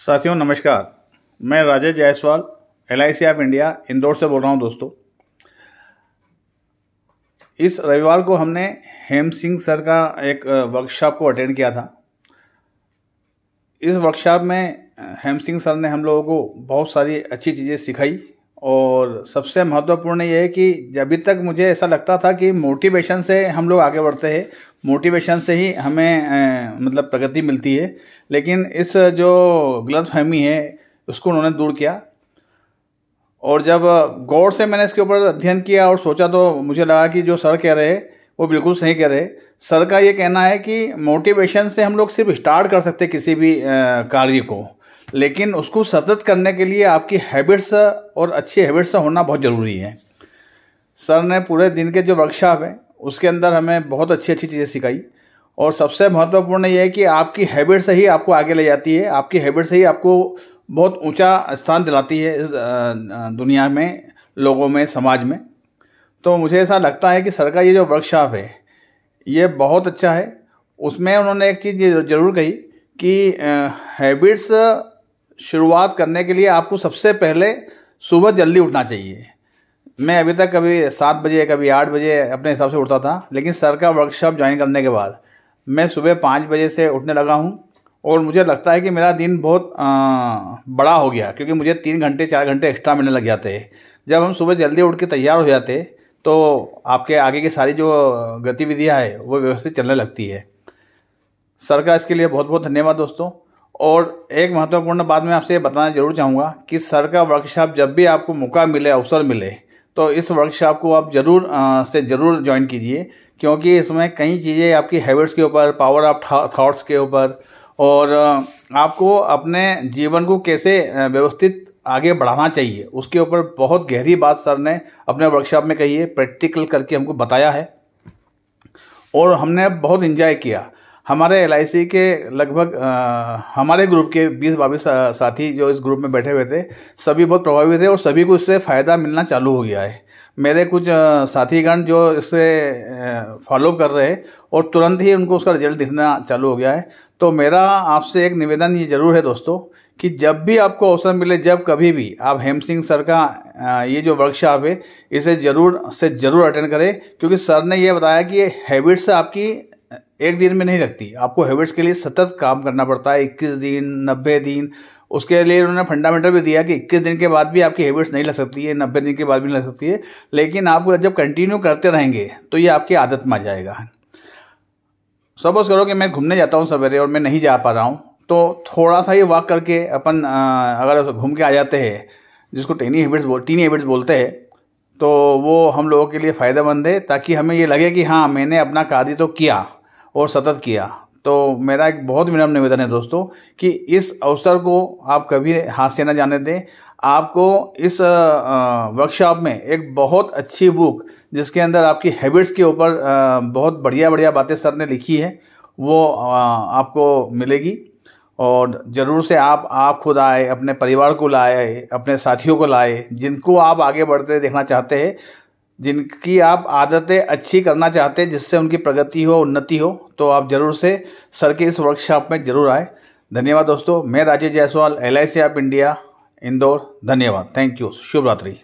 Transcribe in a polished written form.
साथियों नमस्कार। मैं Rajesh Jaiswal LIC of India Indore से बोल रहा हूं। दोस्तों, इस रविवार को हमने हेम सिंह सर का एक वर्कशॉप को अटेंड किया था। इस वर्कशॉप में हेम सिंह सर ने हम लोगों को बहुत सारी अच्छी चीज़ें सिखाई और सबसे महत्वपूर्ण ये है कि अभी तक मुझे ऐसा लगता था कि मोटिवेशन से हम लोग आगे बढ़ते हैं, मोटिवेशन से ही हमें मतलब प्रगति मिलती है। लेकिन इस जो गलतफहमी है उसको उन्होंने दूर किया और जब गौर से मैंने इसके ऊपर अध्ययन किया और सोचा तो मुझे लगा कि जो सर कह रहे हैं वो बिल्कुल सही कह रहे हैं। सर का ये कहना है कि मोटिवेशन से हम लोग सिर्फ स्टार्ट कर सकते किसी भी कार्य को, लेकिन उसको सतत करने के लिए आपकी हैबिट्स और अच्छी हैबिट्स होना बहुत ज़रूरी है। सर ने पूरे दिन के जो वर्कशॉप है उसके अंदर हमें बहुत अच्छी अच्छी चीज़ें सिखाई और सबसे महत्वपूर्ण ये है कि आपकी हैबिट से ही आपको आगे ले जाती है, आपकी हैबिट से ही आपको बहुत ऊंचा स्थान दिलाती है इस दुनिया में, लोगों में, समाज में। तो मुझे ऐसा लगता है कि सर का ये जो वर्कशॉप है ये बहुत अच्छा है। उसमें उन्होंने एक चीज़ ज़रूर कही कि हैबिट्स शुरुआत करने के लिए आपको सबसे पहले सुबह जल्दी उठना चाहिए। मैं अभी तक कभी 7 बजे कभी 8 बजे अपने हिसाब से उठता था, लेकिन सर का वर्कशॉप ज्वाइन करने के बाद मैं सुबह 5 बजे से उठने लगा हूँ और मुझे लगता है कि मेरा दिन बहुत बड़ा हो गया, क्योंकि मुझे 3 घंटे 4 घंटे एक्स्ट्रा मिलने लग जाते हैं। जब हम सुबह जल्दी उठ के तैयार हो जाते तो आपके आगे की सारी जो गतिविधियाँ है वो व्यवस्थित चलने लगती है। सर का इसके लिए बहुत बहुत धन्यवाद दोस्तों। और एक महत्वपूर्ण बात मैं आपसे बताना जरूर चाहूँगा कि सर का वर्कशॉप जब भी आपको मौका मिले, अवसर मिले, तो इस वर्कशॉप को आप ज़रूर ज्वाइन कीजिए, क्योंकि इसमें कई चीज़ें आपकी हैबिट्स के ऊपर, पावर ऑफ थॉट्स के ऊपर और आपको अपने जीवन को कैसे व्यवस्थित आगे बढ़ाना चाहिए उसके ऊपर बहुत गहरी बात सर ने अपने वर्कशॉप में कही है, प्रैक्टिकल करके हमको बताया है और हमने बहुत एंजॉय किया। हमारे LIC के लगभग हमारे ग्रुप के 20-22 साथी जो इस ग्रुप में बैठे हुए थे, सभी बहुत प्रभावित थे और सभी को इससे फ़ायदा मिलना चालू हो गया है। मेरे कुछ साथीगण जो इससे फॉलो कर रहे हैं और तुरंत ही उनको उसका रिजल्ट दिखना चालू हो गया है। तो मेरा आपसे एक निवेदन ये ज़रूर है दोस्तों कि जब भी आपको अवसर मिले, जब कभी भी आप हेम सिंह सर का ये जो वर्कशॉप है इसे ज़रूर अटेंड करें, क्योंकि सर ने ये बताया कि ये हैबिट्स आपकी एक दिन में नहीं लगती। आपको हैबिट्स के लिए सतत काम करना पड़ता है, 21 दिन, 90 दिन। उसके लिए उन्होंने फंडामेंटल भी दिया कि 21 दिन के बाद भी आपकी हैबिट्स नहीं लग सकती है, 90 दिन के बाद भी नहीं लग सकती है, लेकिन आप जब कंटिन्यू करते रहेंगे तो ये आपकी आदत में आ जाएगा। सपोज करो कि मैं घूमने जाता हूँ सवेरे और मैं नहीं जा पा रहा हूँ, तो थोड़ा सा ही वॉक करके अपन अगर घूम के आ जाते हैं, जिसको टीनी हैबिट्स बोलते हैं, तो वो हम लोगों के लिए फ़ायदेमंद है, ताकि हमें ये लगे कि हाँ मैंने अपना कार्य तो किया और सतत किया। तो मेरा एक बहुत विनम्र निवेदन है दोस्तों कि इस अवसर को आप कभी हाथ से न जाने दें। आपको इस वर्कशॉप में एक बहुत अच्छी बुक, जिसके अंदर आपकी हैबिट्स के ऊपर बहुत बढ़िया बातें सर ने लिखी है, वो आपको मिलेगी। और ज़रूर से आप खुद आए, अपने परिवार को लाए, अपने साथियों को लाए, जिनको आप आगे बढ़ते देखना चाहते हैं, जिनकी आप आदतें अच्छी करना चाहते हैं, जिससे उनकी प्रगति हो, उन्नति हो, तो आप ज़रूर से सर के इस वर्कशॉप में ज़रूर आए। धन्यवाद दोस्तों। मैं Rajesh Jaiswal, LIC of India Indore. धन्यवाद। Thank you. शुभ रात्रि।